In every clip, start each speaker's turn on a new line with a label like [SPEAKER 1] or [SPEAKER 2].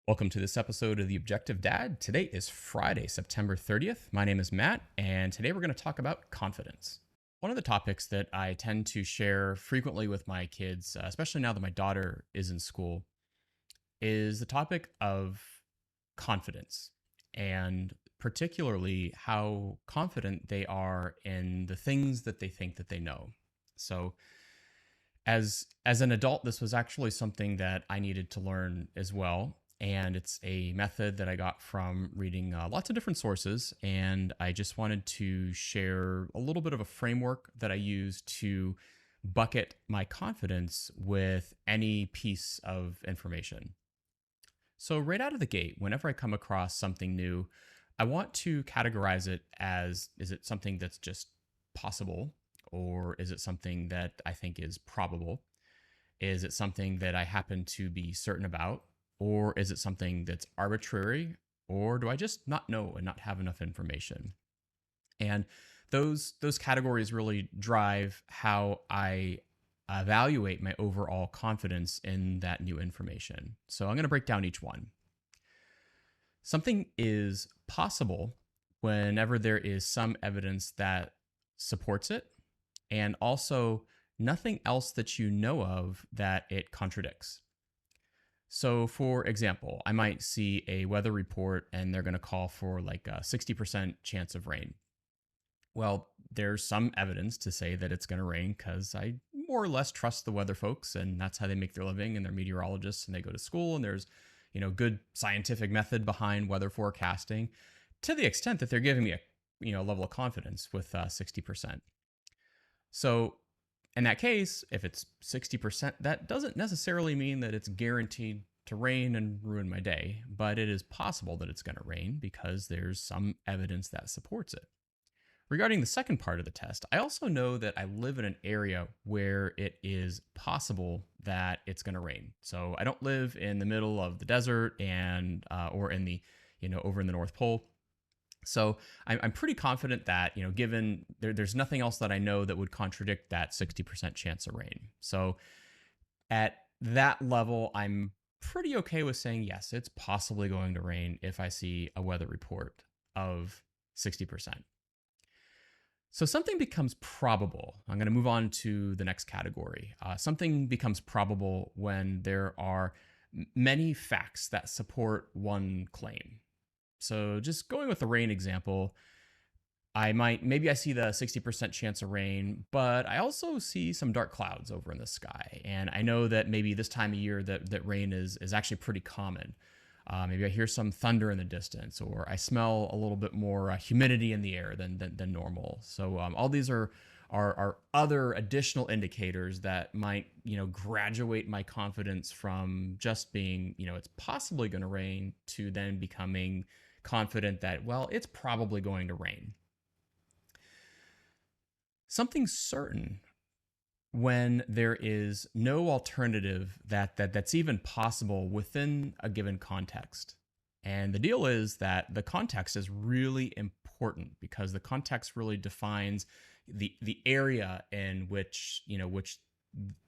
[SPEAKER 1] Welcome to this episode of The Objective Dad. Today is Friday, September 30th. My name is Matt, and today we're going to talk about confidence. One of the topics that I tend to share frequently with my kids, especially now that my daughter is in school, is the topic of confidence, and particularly how confident they are in the things that they think that they know. So as an adult, this was actually something that I needed to learn as well. And it's a method that I got from reading lots of different sources. And I just wanted to share a little bit of a framework that I use to bucket my confidence with any piece of information. So, right out of the gate, whenever I come across something new, I want to categorize it as, is it something that's just possible? Or is it something that I think is probable? Is it something that I happen to be certain about? Or is it something that's arbitrary? Or do I just not know and not have enough information? And those categories really drive how I evaluate my overall confidence in that new information. So I'm going to break down each one. Something is possible whenever there is some evidence that supports it, and also nothing else that you know of that it contradicts. So, for example, I might see a weather report and they're going to call for like a 60% chance of rain. Well, there's some evidence to say that it's going to rain because I more or less trust the weather folks, and that's how they make their living, and they're meteorologists and they go to school, and there's, good scientific method behind weather forecasting to the extent that they're giving me a level of confidence with 60%. So in that case, if it's 60%, that doesn't necessarily mean that it's guaranteed to rain and ruin my day, but it is possible that it's going to rain because there's some evidence that supports it. Regarding the second part of the test, I also know that I live in an area where it is possible that it's going to rain. So I don't live in the middle of the desert and or in the over in the North Pole. So I'm pretty confident that, given there's nothing else that I know that would contradict that 60% chance of rain. So at that level, I'm pretty okay with saying, yes, it's possibly going to rain if I see a weather report of 60%. So something becomes probable. I'm going to move on to the next category. Something becomes probable when there are many facts that support one claim. So just going with the rain example, maybe I see the 60% chance of rain, but I also see some dark clouds over in the sky. And I know that maybe this time of year that rain is actually pretty common. Maybe I hear some thunder in the distance, or I smell a little bit more humidity in the air than normal. So all these are other additional indicators that might graduate my confidence from just being it's possibly going to rain to then becoming confident that, well, it's probably going to rain. Something's certain when there is no alternative that's even possible within a given context. And the deal is that the context is really important because the context really defines the area in which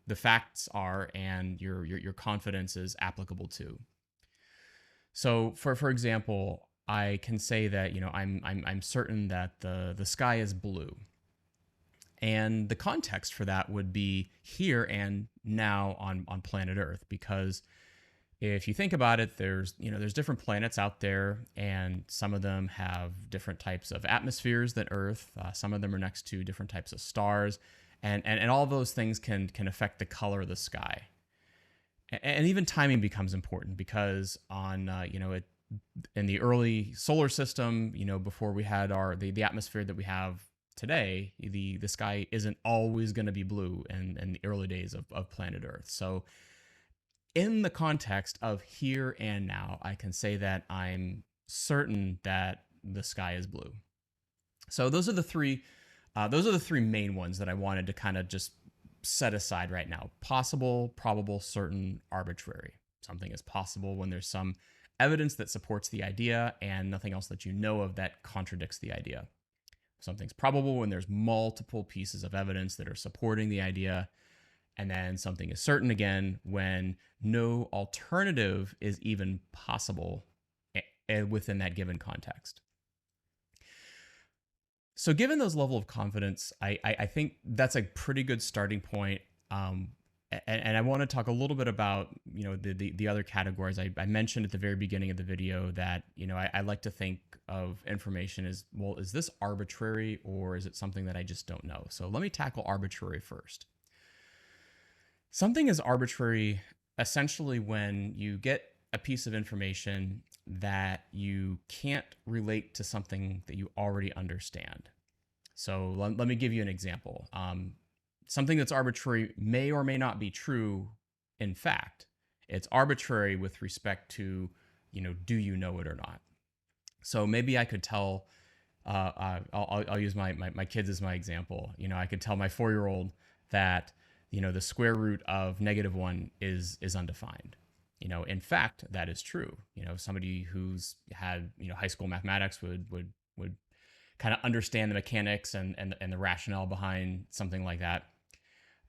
[SPEAKER 1] the facts are and your confidence is applicable to. So for example, I can say that I'm certain that the sky is blue. And the context for that would be here and now on planet Earth, because if you think about it, there's different planets out there, and some of them have different types of atmospheres than Earth. Some of them are next to different types of stars, and all those things can affect the color of the sky. And even timing becomes important because on in the early solar system, before we had the atmosphere that we have today, the sky isn't always going to be blue in the early days of planet Earth. So in the context of here and now, I can say that I'm certain that the sky is blue. So those are the three main ones that I wanted to kind of just set aside right now: possible, probable, certain, arbitrary. Something is possible when there's some evidence that supports the idea and nothing else that you know of that contradicts the idea. Something's probable when there's multiple pieces of evidence that are supporting the idea, And then something is certain again when no alternative is even possible within that given context. So given those level of confidence, I think that's a pretty good starting point. And I want to talk a little bit about, the other categories. I mentioned at the very beginning of the video that, I like to think of information as, well, is this arbitrary or is it something that I just don't know? So let me tackle arbitrary first. Something is arbitrary essentially when you get a piece of information that you can't relate to something that you already understand. So let me give you an example. Something that's arbitrary may or may not be true. In fact, it's arbitrary with respect to, do you know it or not? So maybe I could tell, I'll use my kids as my example. I could tell my 4-year-old that, the square root of -1 is undefined. In fact, that is true. Somebody who's had, high school mathematics would kind of understand the mechanics and the rationale behind something like that.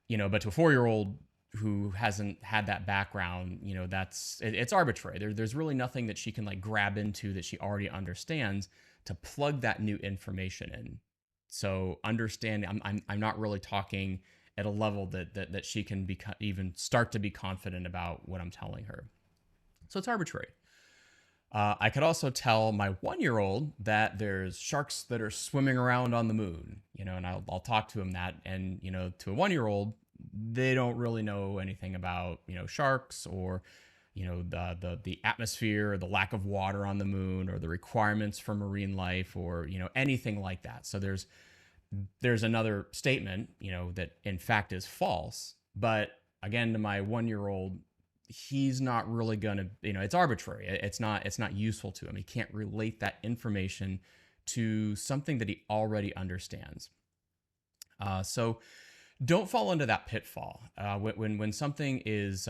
[SPEAKER 1] But to a 4-year-old who hasn't had that background, it's arbitrary. There's really nothing that she can like grab into that she already understands to plug that new information in. So understanding, I'm not really talking at a level that she can even start to be confident about what I'm telling her. So it's arbitrary. I could also tell my 1-year-old that there's sharks that are swimming around on the moon, and I'll talk to him that. And, to a 1-year-old, they don't really know anything about, sharks or, the atmosphere or the lack of water on the moon or the requirements for marine life or, anything like that. So there's another statement, that in fact is false. But again, to my 1-year-old, he's not really going to, it's arbitrary. It's not useful to him. He can't relate that information to something that he already understands. So don't fall into that pitfall. When something is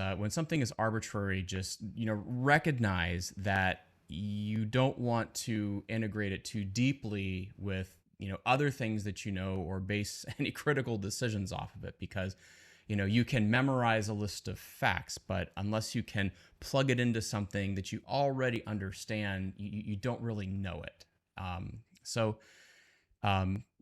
[SPEAKER 1] arbitrary, just, recognize that you don't want to integrate it too deeply with, other things that or base any critical decisions off of it, because you can memorize a list of facts, but unless you can plug it into something that you already understand, you don't really know it.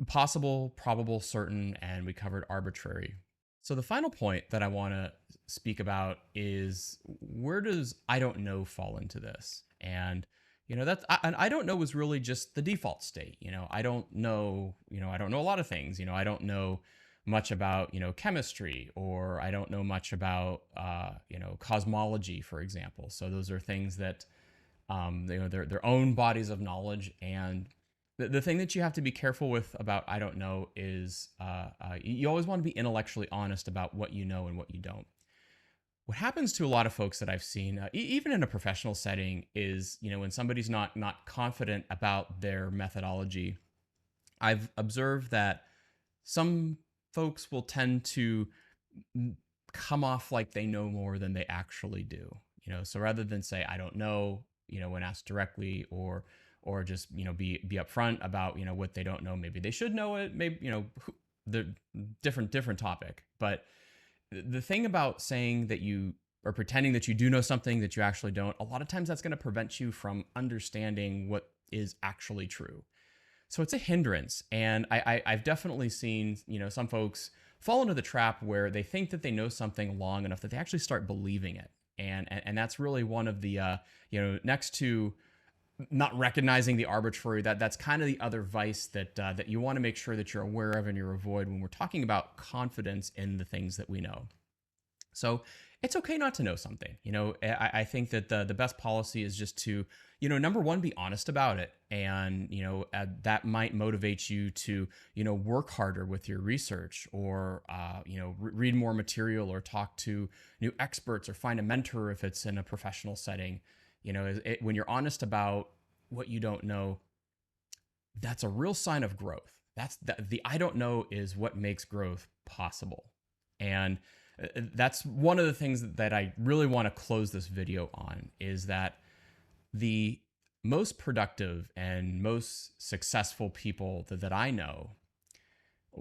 [SPEAKER 1] Possible, probable, certain, and we covered arbitrary. So the final point that I want to speak about is, where does I don't know fall into this? And I don't know is really just the default state. I don't know. I don't know a lot of things. I don't know much about chemistry, or I don't know much about cosmology, for example. So those are things that they're their own bodies of knowledge. And the thing that you have to be careful with about I don't know is you always want to be intellectually honest about what you know and what you don't. What happens to a lot of folks that I've seen, even in a professional setting, is when somebody's not confident about their methodology, I've observed that some folks will tend to come off like they know more than they actually do. So rather than say I don't know, when asked directly, or just be upfront about what they don't know, maybe they should know it. Maybe the different topic, but the thing about saying that you or pretending that you do know something that you actually don't, a lot of times that's going to prevent you from understanding what is actually true. So it's a hindrance. And I've definitely seen, some folks fall into the trap where they think that they know something long enough that they actually start believing it. And that's really one of the, next to not recognizing the arbitrary, that's kind of the other vice that you want to make sure that you're aware of and you avoid when we're talking about confidence in the things that we know. So it's okay not to know something. I think that the best policy is just to, number one, be honest about it. And, that might motivate you to, work harder with your research, or, read more material, or talk to new experts, or find a mentor if it's in a professional setting. When you're honest about what you don't know, that's a real sign of growth. The I don't know is what makes growth possible. And that's one of the things that I really want to close this video on, is that the most productive and most successful people that I know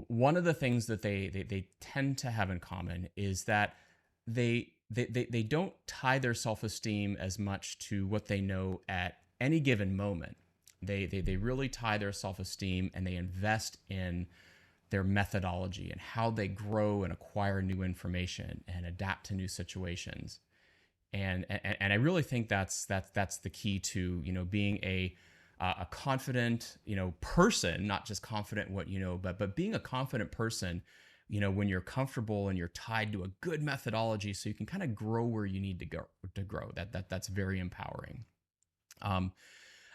[SPEAKER 1] One of the things that they tend to have in common is that they don't tie their self-esteem as much to what they know at any given moment. They really tie their self-esteem, and they invest in their methodology and how they grow and acquire new information and adapt to new situations. And I really think that's the key to, being a confident, person, not just confident in what you know, but being a confident person, when you're comfortable and you're tied to a good methodology, so you can kind of grow where you need to grow. That's very empowering. An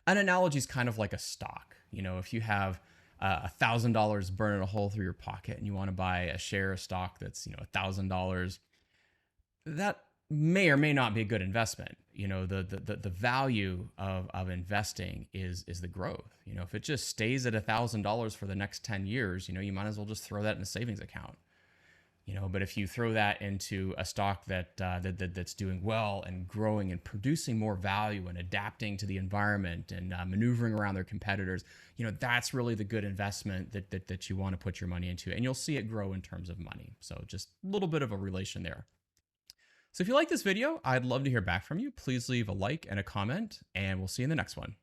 [SPEAKER 1] analogy is kind of like a stock. If you have $1,000 burning a hole through your pocket and you want to buy a share of stock that's $1,000, that may or may not be a good investment. The value of investing is the growth. If it just stays at $1,000 for the next 10 years, you might as well just throw that in a savings account. But if you throw that into a stock that's doing well and growing and producing more value and adapting to the environment and maneuvering around their competitors, that's really the good investment that you want to put your money into, and you'll see it grow in terms of money. So just a little bit of a relation there. So if you like this video, I'd love to hear back from you. Please leave a like and a comment, and we'll see you in the next one.